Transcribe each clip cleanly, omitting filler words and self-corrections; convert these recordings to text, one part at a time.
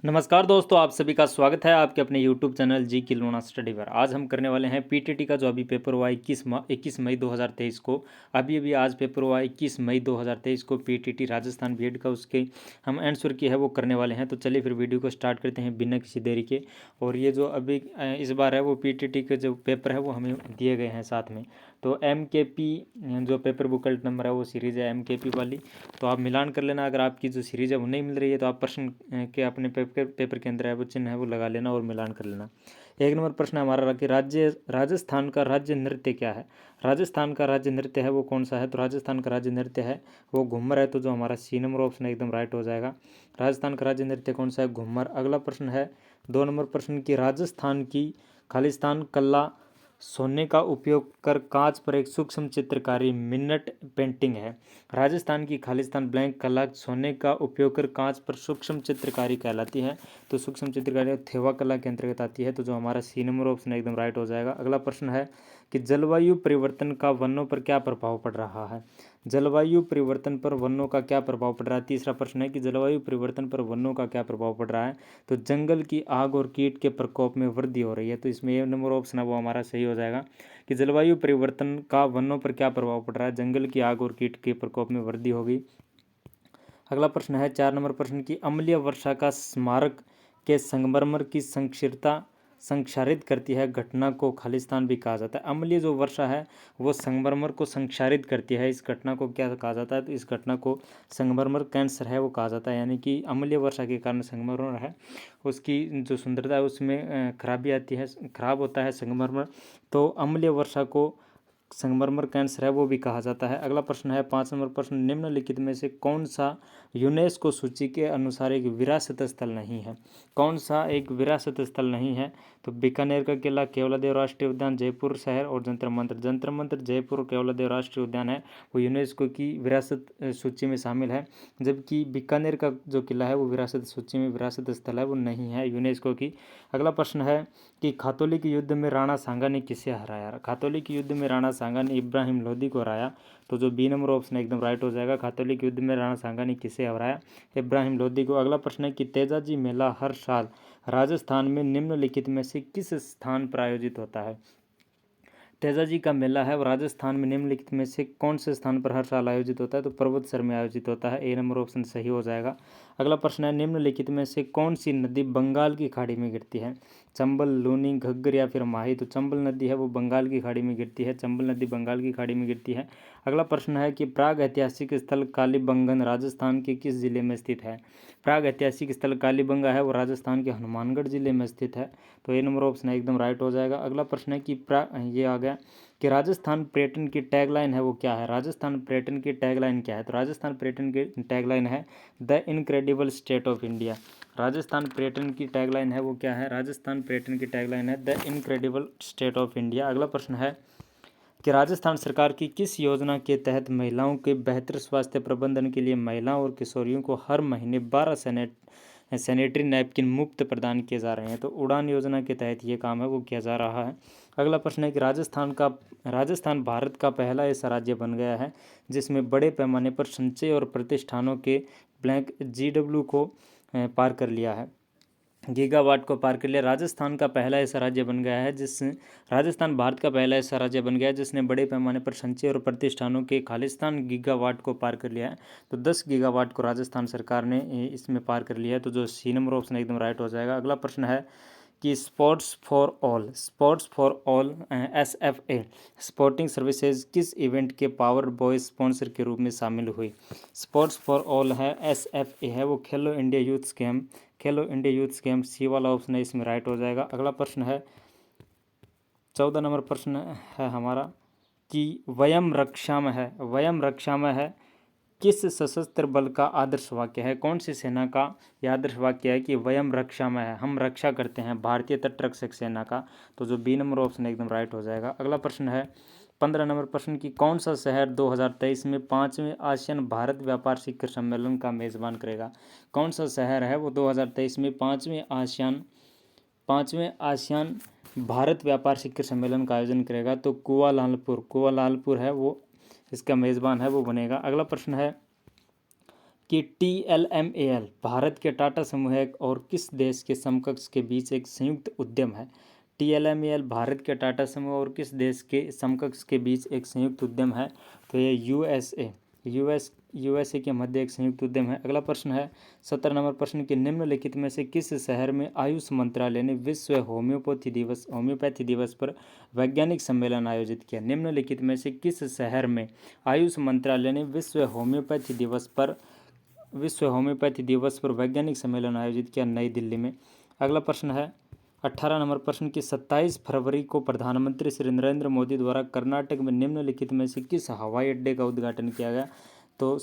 नमस्कार दोस्तों, आप सभी का स्वागत है आपके अपने YouTube चैनल जी की लूना स्टडी पर। आज हम करने वाले हैं पीटीटी का जो अभी पेपर हुआ 21 मई 2023 को। अभी आज पेपर हुआ 21 मई 2023 को पीटीटी राजस्थान बीएड का, उसके हम आंसर की है वो करने वाले हैं। तो चलिए फिर वीडियो को स्टार्ट करते हैं बिना किसी देरी के। और ये जो अभी इस बार है वो पीटीटी के जो पेपर है वो हमें दिए गए हैं साथ में। तो MKP जो पेपर बुकलेट नंबर है वो सीरीज़ है MKP वाली। तो आप मिलान कर लेना, अगर आपकी जो सीरीज़ है वो नहीं मिल रही है तो आप प्रश्न के अपने पेपर के अंदर है वो चिन्ह है वो लगा लेना और मिलान कर लेना। एक नंबर प्रश्न हमारा रहा कि राजस्थान का राज्य नृत्य क्या है। राजस्थान का राज्य नृत्य है वो कौन सा है। तो राजस्थान का राज्य नृत्य है वो घूमर है। तो जो हमारा सी नंबर ऑप्शन है एकदम राइट हो जाएगा। राजस्थान का राज्य नृत्य कौन सा है, घूमर। अगला प्रश्न है 2 नंबर प्रश्न की राजस्थान की खालिस्तान कला सोने का उपयोग कर कांच पर एक सूक्ष्म चित्रकारी मिनट पेंटिंग है। राजस्थान की खालिस्तान ब्लैंक कला सोने का उपयोग कर कांच पर सूक्ष्म चित्रकारी कहलाती है। तो सूक्ष्म चित्रकारी थेवा कला के अंतर्गत आती है। तो जो हमारा सी नंबर ऑप्शन एकदम राइट हो जाएगा। अगला प्रश्न है कि जलवायु परिवर्तन का वनों पर क्या प्रभाव पड़ रहा है। जलवायु परिवर्तन पर वनों का क्या प्रभाव पड़ रहा है। तीसरा प्रश्न है कि जलवायु परिवर्तन पर वनों का क्या प्रभाव पड़ रहा है। तो जंगल की आग और कीट के प्रकोप में वृद्धि हो रही है। तो इसमें ये नंबर ऑप्शन है वो हमारा सही हो जाएगा कि जलवायु परिवर्तन का वनों पर क्या प्रभाव पड़ रहा है, जंगल की आग और कीट के प्रकोप में वृद्धि होगी। अगला प्रश्न है 4 नंबर प्रश्न की अम्लीय वर्षा का स्मारक के संगमरमर की संक्षिप्तता संक्षारित करती है घटना को खालिस्तान भी कहा जाता है। अम्लीय जो वर्षा है वो संगमरमर को संक्षारित करती है, इस घटना को क्या कहा जाता है। तो इस घटना को संगमरमर कैंसर है वो कहा जाता है, यानी कि अम्लीय वर्षा के कारण संगमरमर है उसकी जो सुंदरता है उसमें खराबी आती है, खराब होता है संगमरमर। तो अम्लीय वर्षा को संगमरमर कैंसर है वो भी कहा जाता है। अगला प्रश्न है 5 नंबर प्रश्न, निम्नलिखित में से कौन सा यूनेस्को सूची के अनुसार एक विरासत स्थल नहीं है। कौन सा एक विरासत स्थल नहीं है। तो बीकानेर का किला, केवलादेव राष्ट्रीय उद्यान, जयपुर शहर और जंतर मंतर। जंतर मंतर जयपुर और केवलादेव राष्ट्रीय उद्यान है वो यूनेस्को की विरासत सूची में शामिल है, जबकि बीकानेर का जो किला है वो विरासत सूची में विरासत स्थल है वो नहीं है यूनेस्को की। अगला प्रश्न है कि खातौली के युद्ध में राणा सांगा ने किसे हराया। खातौली के युद्ध में राणा सांगा ने इब्राहिम लोदी को हराया। तो जो बी नंबर ऑप्शन एकदम राइट हो जाएगा, खातौली के युद्ध में राणा सांगा ने किसे हराया, इब्राहिम लोदी को। अगला प्रश्न है कि तेजाजी मेला हर साल राजस्थान में निम्नलिखित में से किस स्थान पर आयोजित होता है। तेजाजी का मेला है वो राजस्थान में निम्नलिखित में से कौन से स्थान पर हर साल आयोजित होता है। तो पर्वतसर में आयोजित होता है, ए नंबर ऑप्शन सही हो जाएगा। अगला प्रश्न है निम्नलिखित में से कौन सी नदी बंगाल की खाड़ी में गिरती है। चंबल, लूनी, घग्गर या फिर माही। तो चंबल नदी है वो बंगाल की खाड़ी में गिरती है, चंबल नदी बंगाल की खाड़ी में गिरती है। अगला प्रश्न है कि प्राग ऐतिहासिक स्थल कालीबंगन राजस्थान के किस जिले में स्थित है। प्राग ऐतिहासिक स्थल कालीबंगा है वो राजस्थान के हनुमानगढ़ जिले में स्थित है। तो ए नंबर ऑप्शन एकदम राइट हो जाएगा। अगला प्रश्न है कि ये आ गया कि राजस्थान पर्यटन की टैगलाइन है वो क्या है। राजस्थान पर्यटन की टैगलाइन क्या है। तो राजस्थान पर्यटन की टैगलाइन है the incredible state of India. Rajasthan पर्यटन की टैगलाइन है वो क्या है, राजस्थान पर्यटन की टैगलाइन है the incredible state of India. अगला प्रश्न है कि राजस्थान सरकार की किस योजना के तहत महिलाओं के बेहतर स्वास्थ्य प्रबंधन के लिए महिलाओं और किशोरियों को हर महीने 12 सैनिटरी नैपकिन मुफ्त प्रदान किए जा रहे हैं। तो उड़ान योजना के तहत ये काम है वो किया जा रहा है। अगला प्रश्न है कि राजस्थान भारत का पहला ऐसा राज्य बन गया है जिसमें बड़े पैमाने पर संचय और प्रतिष्ठानों के ब्लैंक GW को पार कर लिया है, गीगावाट को पार कर लिया। राजस्थान का पहला ऐसा राज्य बन गया है राजस्थान भारत का पहला ऐसा राज्य बन गया है जिसने बड़े पैमाने पर संचय और प्रतिष्ठानों के खालिस्तान गीगावाट को पार कर लिया है। तो 10 गीगावाट को राजस्थान सरकार ने इसमें पार कर लिया है। तो जो सी नंबर ऑप्शन एकदम राइट हो जाएगा। अगला प्रश्न है कि sports for all SFA sporting services किस इवेंट के पावर बॉय स्पॉन्सर के रूप में शामिल हुई। स्पोर्ट्स फॉर ऑल है SFA है वो खेलो इंडिया यूथ गेम सी वाला ऑप्शन है इसमें राइट हो जाएगा। अगला प्रश्न है 14 नंबर प्रश्न है हमारा कि वयम रक्षा में है किस सशस्त्र बल का आदर्श वाक्य है। कौन सी सेना का यह आदर्श वाक्य है कि वयम रक्षा में है, हम रक्षा करते हैं, भारतीय तटरक्षक सेना का। तो जो बी नंबर ऑप्शन एकदम राइट हो जाएगा। अगला प्रश्न है 15 नंबर प्रश्न की कौन सा शहर 2023 में 5वें आसियान भारत व्यापार शिखर सम्मेलन का मेज़बान करेगा। कौन सा शहर है वो 2023 में 5वें आसियान भारत व्यापार शिखर सम्मेलन का आयोजन करेगा। तो कुआलालंपुर है वो इसका मेज़बान है वो बनेगा। अगला प्रश्न है कि TLMAL भारत के टाटा समूह है और किस देश के समकक्ष के बीच एक संयुक्त उद्यम है। TLMAL भारत के टाटा समूह और किस देश के समकक्ष के बीच एक संयुक्त उद्यम है, तो ये यूएसए के मध्य एक संयुक्त उद्यम है। अगला प्रश्न है 17 नंबर प्रश्न के निम्नलिखित में से किस शहर में आयुष मंत्रालय ने विश्व होम्योपैथी दिवस पर वैज्ञानिक सम्मेलन आयोजित किया। निम्नलिखित में से किस शहर में आयुष मंत्रालय ने विश्व होम्योपैथी दिवस पर वैज्ञानिक सम्मेलन आयोजित किया? नई दिल्ली में। अगला प्रश्न है 18 नंबर प्रश्न की 27 फरवरी को प्रधानमंत्री श्री नरेंद्र मोदी द्वारा कर्नाटक में निम्नलिखित में से किस हवाई अड्डे का उद्घाटन किया गया? तो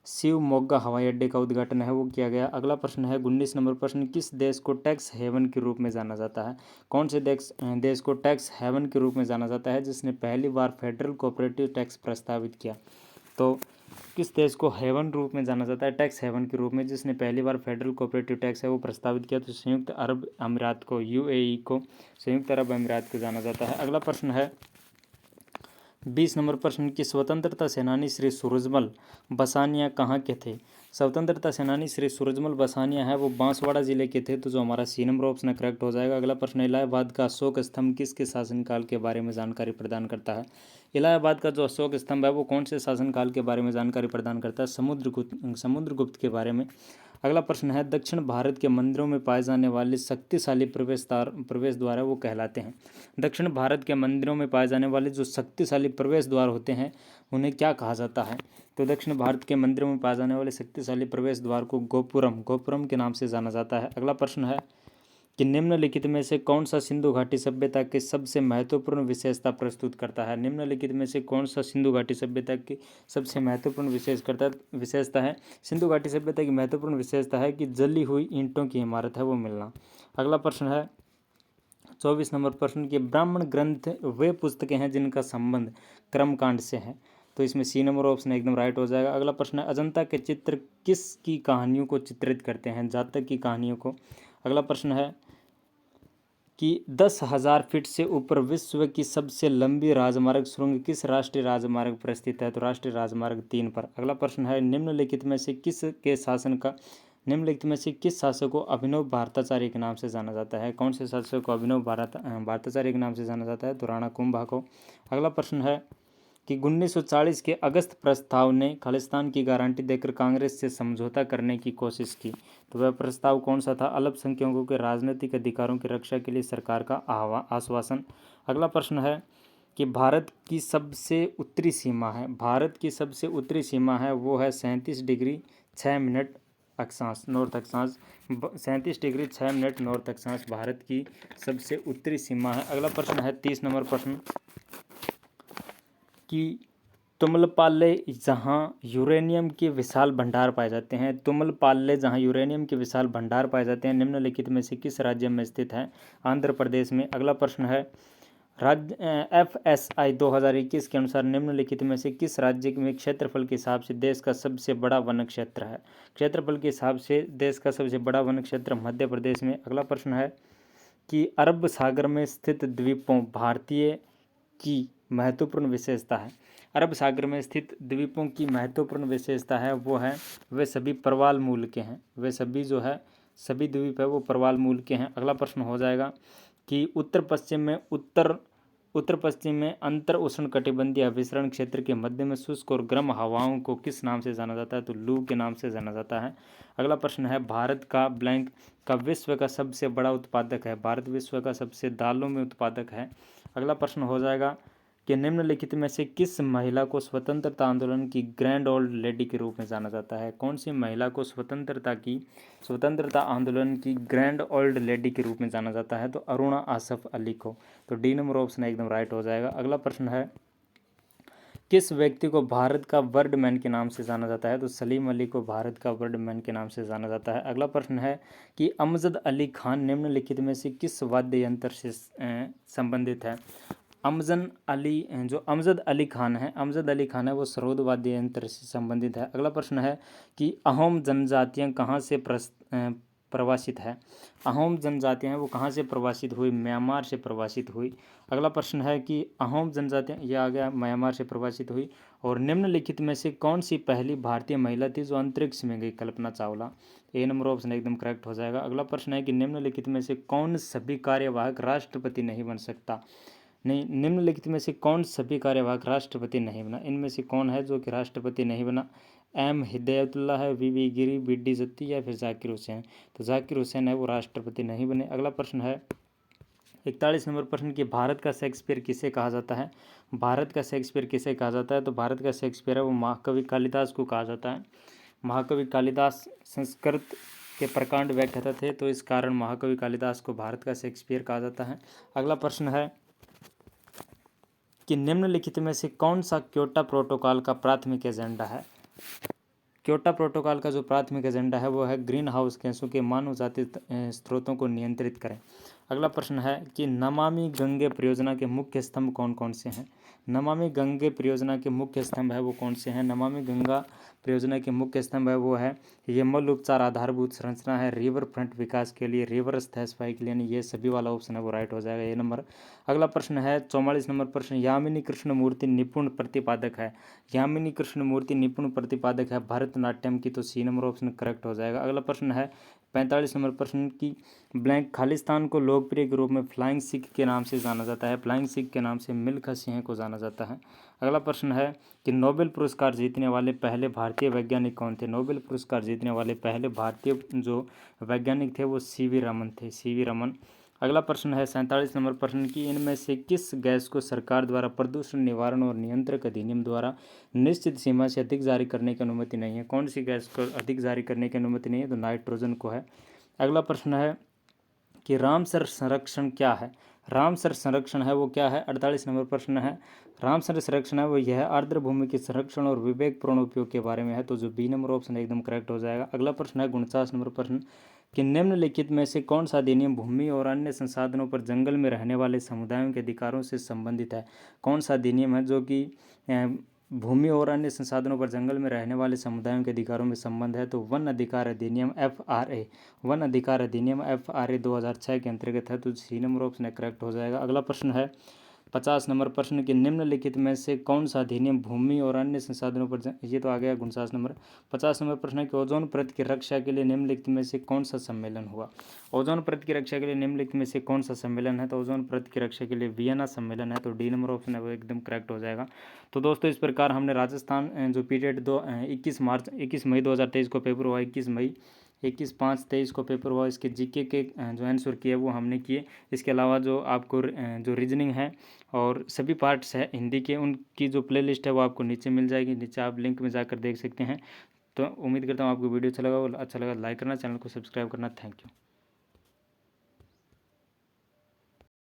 शिवमोग्गा हवाई अड्डे का उद्घाटन है वो किया गया। अगला प्रश्न है 19 नंबर प्रश्न, किस देश को टैक्स हेवन के रूप में जाना जाता है? कौन से देश को टैक्स हेवन के रूप में जाना जाता है जिसने पहली बार फेडरल कोऑपरेटिव टैक्स प्रस्तावित किया? तो किस देश को हेवन रूप में जाना जाता है, टैक्स हेवन के रूप में, जिसने पहली बार फेडरल कोऑपरेटिव टैक्स है वो प्रस्तावित किया? तो संयुक्त अरब अमीरात को, यूएई को, संयुक्त अरब अमीरात को जाना जाता है। अगला प्रश्न है 20 नंबर प्रश्न की स्वतंत्रता सेनानी श्री सूरजमल बसानिया कहाँ के थे? स्वतंत्रता सेनानी श्री सूरजमल बसानिया है वो बांसवाड़ा जिले के थे, तो जो हमारा सी नंबर ऑप्शन करेक्ट हो जाएगा। अगला प्रश्न, इलाहाबाद का अशोक स्तंभ किसके शासनकाल के बारे में जानकारी प्रदान करता है? इलाहाबाद का जो अशोक स्तंभ है वो कौन से शासनकाल के बारे में जानकारी प्रदान करता है? समुद्रगुप्त के बारे में। अगला प्रश्न है दक्षिण भारत के मंदिरों में पाए जाने वाले शक्तिशाली प्रवेश द्वार है वो कहलाते हैं? दक्षिण भारत के मंदिरों में पाए जाने वाले जो शक्तिशाली प्रवेश द्वार होते हैं उन्हें क्या कहा जाता है? तो दक्षिण भारत के मंदिरों में पाए जाने वाले शक्तिशाली प्रवेश द्वार को गोपुरम के नाम से जाना जाता है। अगला प्रश्न है कि निम्नलिखित में से कौन सा सिंधु घाटी सभ्यता के सबसे महत्वपूर्ण विशेषता प्रस्तुत करता है? निम्नलिखित में से कौन सा सिंधु घाटी सभ्यता की सबसे महत्वपूर्ण विशेषता है? सिंधु घाटी सभ्यता की महत्वपूर्ण विशेषता है कि जली हुई ईंटों की इमारत है वो मिलना। अगला प्रश्न है 24 नंबर प्रश्न की ब्राह्मण ग्रंथ वे पुस्तकें हैं जिनका संबंध कर्मकांड से है? तो इसमें सी नंबर ऑप्शन एकदम राइट हो जाएगा। अगला प्रश्न है अजंता के चित्र किसकी कहानियों को चित्रित करते हैं? जातक की कहानियों को। अगला प्रश्न है कि 10,000 फीट से ऊपर विश्व की सबसे लंबी राजमार्ग सुरंग किस राष्ट्रीय राजमार्ग पर स्थित है? तो राष्ट्रीय राजमार्ग 3 पर। अगला प्रश्न है निम्नलिखित में से किस शासक को अभिनव भारताचार्य के नाम से जाना जाता है? कौन से शासक को अभिनव भारताचार्य के नाम से जाना जाता है? तो राणा कुंभा को। अगला प्रश्न है कि 1940 के अगस्त प्रस्ताव ने खालिस्तान की गारंटी देकर कांग्रेस से समझौता करने की कोशिश की, तो वह प्रस्ताव कौन सा था? अल्पसंख्यकों के राजनीतिक अधिकारों की रक्षा के लिए सरकार का आश्वासन। अगला प्रश्न है कि भारत की सबसे उत्तरी सीमा है वो है 37 डिग्री 6 मिनट अक्षांश नॉर्थ अक्षांश 37 डिग्री 6 मिनट नॉर्थ अक्षांश भारत की सबसे उत्तरी सीमा है। अगला प्रश्न है 30 नंबर प्रश्न कि तुमलपाल्ले जहाँ यूरेनियम के विशाल भंडार पाए जाते हैं, निम्नलिखित में से किस राज्य में स्थित है? आंध्र प्रदेश में। अगला प्रश्न है राज्य FSI 2021 के अनुसार निम्नलिखित में से किस राज्य में क्षेत्रफल के हिसाब से देश का सबसे बड़ा वन क्षेत्र है? क्षेत्रफल के हिसाब से देश का सबसे बड़ा वन क्षेत्र मध्य प्रदेश में। अगला प्रश्न है कि अरब सागर में स्थित द्वीपों भारतीय की महत्वपूर्ण विशेषता है। अरब सागर में स्थित द्वीपों की महत्वपूर्ण विशेषता है वो है वे सभी प्रवाल मूल के हैं, सभी द्वीप है वो प्रवाल मूल के हैं। अगला प्रश्न हो जाएगा कि उत्तर पश्चिम में अंतर उष्ण कटिबंधीय विसरण क्षेत्र के मध्य में शुष्क और गर्म हवाओं को किस नाम से जाना जाता है? तो लू के नाम से जाना जाता है। अगला प्रश्न है भारत का विश्व का सबसे बड़ा उत्पादक है? भारत विश्व का सबसे दालों में उत्पादक है। अगला प्रश्न हो जाएगा कि निम्नलिखित में से किस महिला को स्वतंत्रता आंदोलन की ग्रैंड ओल्ड लेडी के रूप में जाना जाता है? कौन सी महिला को स्वतंत्रता आंदोलन की ग्रैंड ओल्ड लेडी के रूप में जाना जाता है? तो अरुणा आसफ अली को। तो डी नंबर ऑप्शन एकदम राइट हो जाएगा। अगला प्रश्न है किस व्यक्ति को भारत का बर्डमैन के नाम से जाना जाता है? तो सलीम अली को भारत का बर्डमैन के नाम से जाना जाता है। अगला प्रश्न है कि अमजद अली खान निम्नलिखित में से किस वाद्य यंत्र से संबंधित है? अमजद अली खान है वो सरोद वाद्य यंत्र से संबंधित है। अगला प्रश्न है कि अहोम जनजातियाँ कहाँ से प्रवासित है। अहोम जनजातियाँ हैं वो कहाँ से प्रवासित हुई? म्यांमार से प्रवासित हुई। अगला प्रश्न है कि अहोम जनजातियाँ, ये आ गया, म्यांमार से प्रवासित हुई। और निम्नलिखित में से कौन सी पहली भारतीय महिला थी जो अंतरिक्ष में गई? कल्पना चावला। ए नंबर ऑप्शन एकदम करेक्ट हो जाएगा। अगला प्रश्न है कि निम्नलिखित में से कौन सभी कार्यवाहक राष्ट्रपति नहीं बन सकता? नहीं, निम्नलिखित में से कौन सभी कार्यवाहक राष्ट्रपति नहीं बना? इनमें से कौन है जो कि राष्ट्रपति नहीं बना? एम हिदायतुल्लाह है, वी गिरी, बी डी जत्ती या फिर जाकिर हुसैन? तो जाकिर हुसैन है वो राष्ट्रपति नहीं बने। अगला प्रश्न है 41 नंबर प्रश्न कि भारत का शेक्सपियर किसे कहा जाता है? भारत का शेक्सपियर किसे कहा जाता है? तो भारत का शेक्सपियर है वो महाकवि कालिदास को कहा जाता है। महाकवि कालिदास संस्कृत के प्रकांड व्याख्याता थे, तो इस कारण महाकवि कालिदास को भारत का शेक्सपियर कहा जाता है। अगला प्रश्न है कि निम्नलिखित में से कौन सा क्योटो प्रोटोकॉल का प्राथमिक एजेंडा है? क्योटो प्रोटोकॉल का जो प्राथमिक एजेंडा है वो है ग्रीन हाउस गैसों के मानव जाति स्रोतों को नियंत्रित करें। अगला प्रश्न है कि नमामि गंगे परियोजना के मुख्य स्तंभ कौन कौन से हैं? नमामि गंगे परियोजना के मुख्य स्तंभ है वो कौन से हैं? नमामि गंगा परियोजना के मुख्य स्तंभ है वो है ये मल उपचार आधारभूत संरचना है, रिवर फ्रंट विकास के लिए, रिवर स्थायी सफाई के लिए, यानी ये सभी वाला ऑप्शन है वो राइट हो जाएगा, ये नंबर। अगला प्रश्न है 44 नंबर प्रश्न, यामिनी कृष्णमूर्ति निपुण प्रतिपादक है। यामिनी कृष्णमूर्ति निपुण प्रतिपादक है भरतनाट्यम की, तो सी नंबर ऑप्शन करेक्ट हो जाएगा। अगला प्रश्न है 45 नंबर प्रश्न की ब्लैंक, खालिस्तान को लोकप्रिय के रूप में फ्लाइंग सिख के नाम से जाना जाता है। फ्लाइंग सिख के नाम से मिल्खा सिंह को जाना जाता है। अगला प्रश्न है कि नोबेल पुरस्कार जीतने वाले पहले भारतीय वैज्ञानिक कौन थे? नोबेल पुरस्कार जीतने वाले पहले भारतीय जो वैज्ञानिक थे वो सीवी रमन थे, सीवी रमन। अगला प्रश्न है 47 नंबर प्रश्न की इनमें से किस गैस को सरकार द्वारा प्रदूषण निवारण और नियंत्रण अधिनियम द्वारा निश्चित सीमा से अधिक जारी करने की अनुमति नहीं है? कौन सी गैस को अधिक जारी करने की अनुमति नहीं है? तो नाइट्रोजन को है। अगला प्रश्न है कि रामसर संरक्षण क्या है? रामसर संरक्षण है वो क्या है? 48 नंबर प्रश्न है। रामसर संरक्षण है वो यह आर्द्र भूमि के संरक्षण और विवेकपूर्ण उपयोग के बारे में है, तो जो बी नंबर ऑप्शन एकदम करेक्ट हो जाएगा। अगला प्रश्न है 49 नंबर प्रश्न कि निम्नलिखित में से कौन सा अधिनियम भूमि और अन्य संसाधनों पर जंगल में रहने वाले समुदायों के अधिकारों से संबंधित है? कौन सा अधिनियम है जो कि भूमि और अन्य संसाधनों पर जंगल में रहने वाले समुदायों के अधिकारों में संबंध है? तो वन अधिकार अधिनियम FRA, वन अधिकार अधिनियम FRA 2006 के अंतर्गत है, तो सी नंबर ऑप्शन करेक्ट हो जाएगा। अगला प्रश्न है 50 नंबर प्रश्न के निम्नलिखित में से कौन सा अधिनियम भूमि और अन्य संसाधनों पर ये तो आ गया 49 नंबर। 50 नंबर प्रश्न है कि ओजोन परत की रक्षा के लिए निम्नलिखित में से कौन सा सम्मेलन हुआ? ओजोन परत की रक्षा के लिए निम्नलिखित में से कौन सा सम्मेलन है? तो ओजोन परत की रक्षा के लिए वियना सम्मेलन है, तो डी नंबर ऑप्शन है वो एकदम करेक्ट हो जाएगा। तो दोस्तों इस प्रकार हमने राजस्थान जो पीरियड 21 मई 2023 को पेपर हुआ, 21/5/23 को पेपर हुआ, इसके जीके के जो आंसर किए वो हमने किए। इसके अलावा जो आपको जो रीजनिंग है और सभी पार्ट्स है हिंदी के, उनकी जो प्लेलिस्ट है वो आपको नीचे मिल जाएगी, नीचे आप लिंक में जाकर देख सकते हैं। तो उम्मीद करता हूँ आपको वीडियो अच्छा लगा, और अच्छा लगा लाइक करना, चैनल को सब्सक्राइब करना। Thank you.